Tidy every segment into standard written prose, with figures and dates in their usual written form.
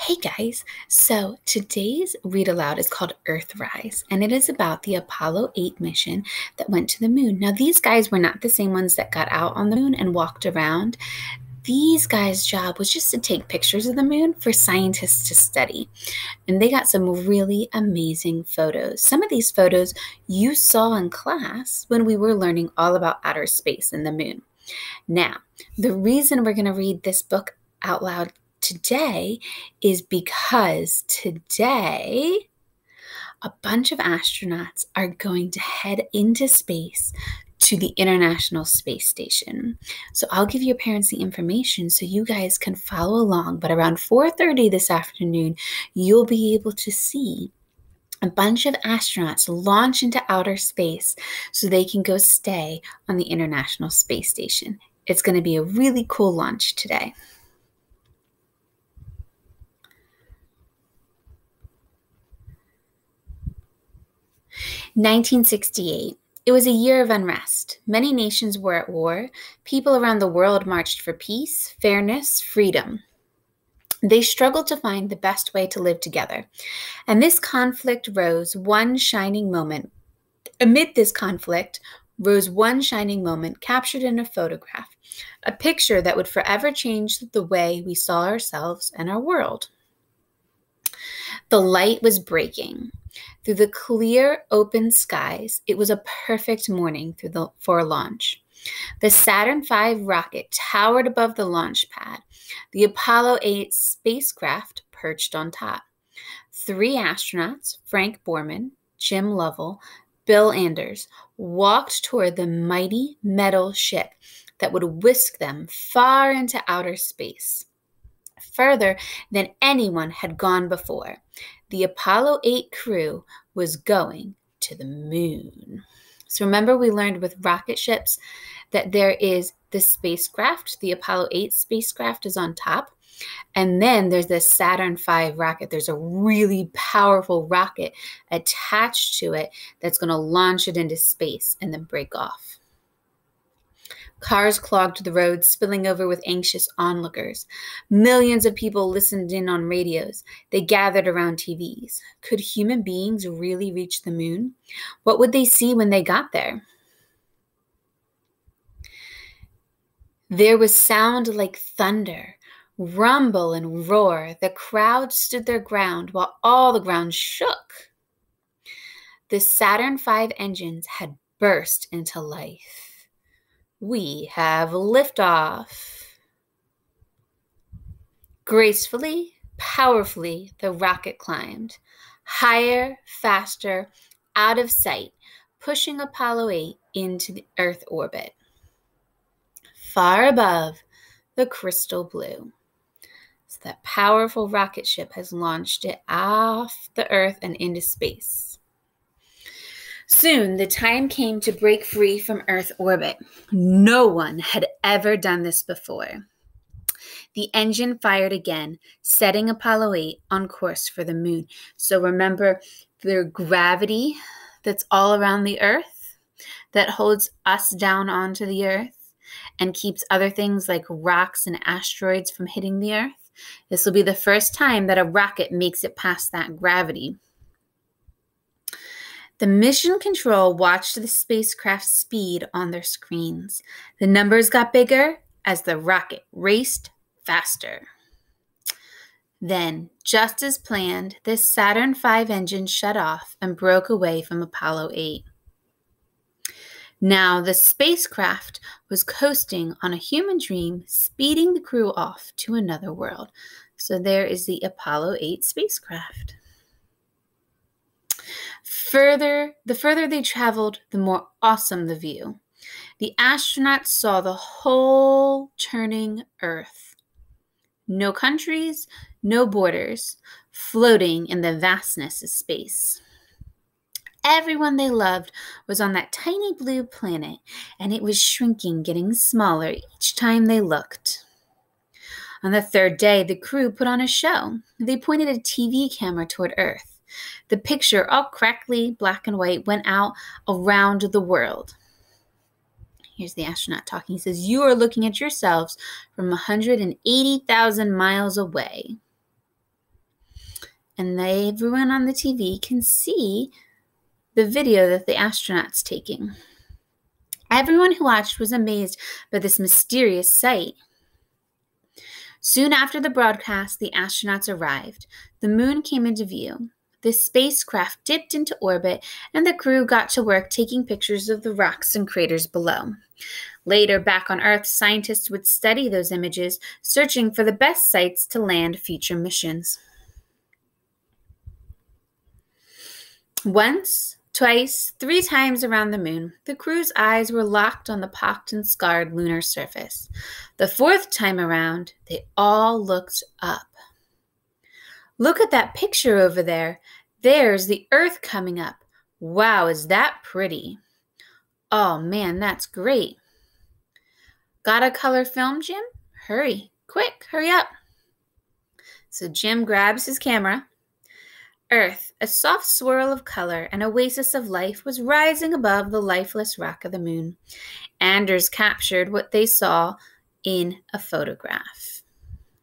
Hey guys, so today's read aloud is called Earthrise, and it is about the Apollo 8 mission that went to the moon. Now, these guys were not the same ones that got out on the moon and walked around. These guys' job was just to take pictures of the moon for scientists to study, and they got some really amazing photos. Some of these photos you saw in class when we were learning all about outer space and the moon. Now, the reason we're going to read this book out loud today is because today a bunch of astronauts are going to head into space to the International Space Station. So I'll give your parents the information so you guys can follow along. But around 4:30 this afternoon, you'll be able to see a bunch of astronauts launch into outer space so they can go stay on the International Space Station. It's going to be a really cool launch today. 1968. It was a year of unrest. Many nations were at war. People around the world marched for peace, fairness, freedom. They struggled to find the best way to live together. And this conflict rose one shining moment. Amid this conflict rose one shining moment captured in a photograph, a picture that would forever change the way we saw ourselves and our world. The light was breaking. Through the clear, open skies, it was a perfect morning for a launch. The Saturn V rocket towered above the launch pad. The Apollo 8 spacecraft perched on top. 3 astronauts, Frank Borman, Jim Lovell, Bill Anders, walked toward the mighty metal ship that would whisk them far into outer space, further than anyone had gone before. The Apollo 8 crew was going to the moon. So remember, we learned with rocket ships that there is the spacecraft. The Apollo 8 spacecraft is on top. And then there's the Saturn V rocket. There's a really powerful rocket attached to it that's going to launch it into space and then break off. Cars clogged the roads, spilling over with anxious onlookers. Millions of people listened in on radios. They gathered around TVs. Could human beings really reach the moon? What would they see when they got there? There was sound like thunder, rumble and roar. The crowd stood their ground while all the ground shook. The Saturn V engines had burst into life. We have liftoff. Gracefully, powerfully, the rocket climbed. Higher, faster, out of sight, pushing Apollo 8 into the Earth orbit. Far above, the crystal blue. So that powerful rocket ship has launched it off the Earth and into space. Soon, the time came to break free from Earth orbit. No one had ever done this before. The engine fired again, setting Apollo 8 on course for the moon. So remember, the gravity that's all around the Earth that holds us down onto the Earth and keeps other things like rocks and asteroids from hitting the Earth. This will be the first time that a rocket makes it past that gravity. The mission control watched the spacecraft's speed on their screens. The numbers got bigger as the rocket raced faster. Then, just as planned, the Saturn V engine shut off and broke away from Apollo 8. Now the spacecraft was coasting on a human dream, speeding the crew off to another world. So there is the Apollo 8 spacecraft. The further they traveled, the more awesome the view. The astronauts saw the whole turning Earth. No countries, no borders, floating in the vastness of space. Everyone they loved was on that tiny blue planet, and it was shrinking, getting smaller each time they looked. On the 3rd day, the crew put on a show. They pointed a TV camera toward Earth. The picture, all crackly, black and white, went out around the world. Here's the astronaut talking. He says, "You are looking at yourselves from 180,000 miles away." and everyone on the TV can see the video that the astronauts taking. Everyone who watched was amazed by this mysterious sight. Soon after the broadcast, the astronauts arrived. The moon came into view. The spacecraft dipped into orbit, and the crew got to work taking pictures of the rocks and craters below. Later, back on Earth, scientists would study those images, searching for the best sites to land future missions. Once, twice, 3 times around the moon, the crew's eyes were locked on the pocked and scarred lunar surface. The 4th time around, they all looked up. Look at that picture over there. There's the Earth coming up. Wow, is that pretty? Oh man, that's great. Got a color film, Jim? Hurry, quick, hurry up. So Jim grabs his camera. Earth, a soft swirl of color, an oasis of life, was rising above the lifeless rock of the moon. Anders captured what they saw in a photograph.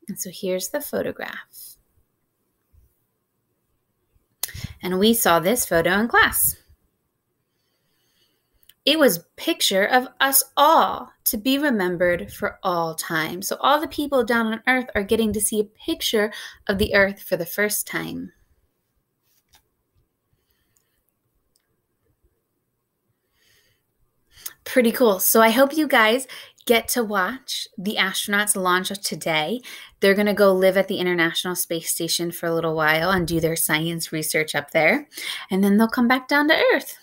And so here's the photograph. And we saw this photo in class. It was a picture of us all to be remembered for all time. So all the people down on Earth are getting to see a picture of the Earth for the first time. Pretty cool. So I hope you guys get to watch the astronauts launch today. They're going to go live at the International Space Station for a little while and do their science research up there. And then they'll come back down to Earth.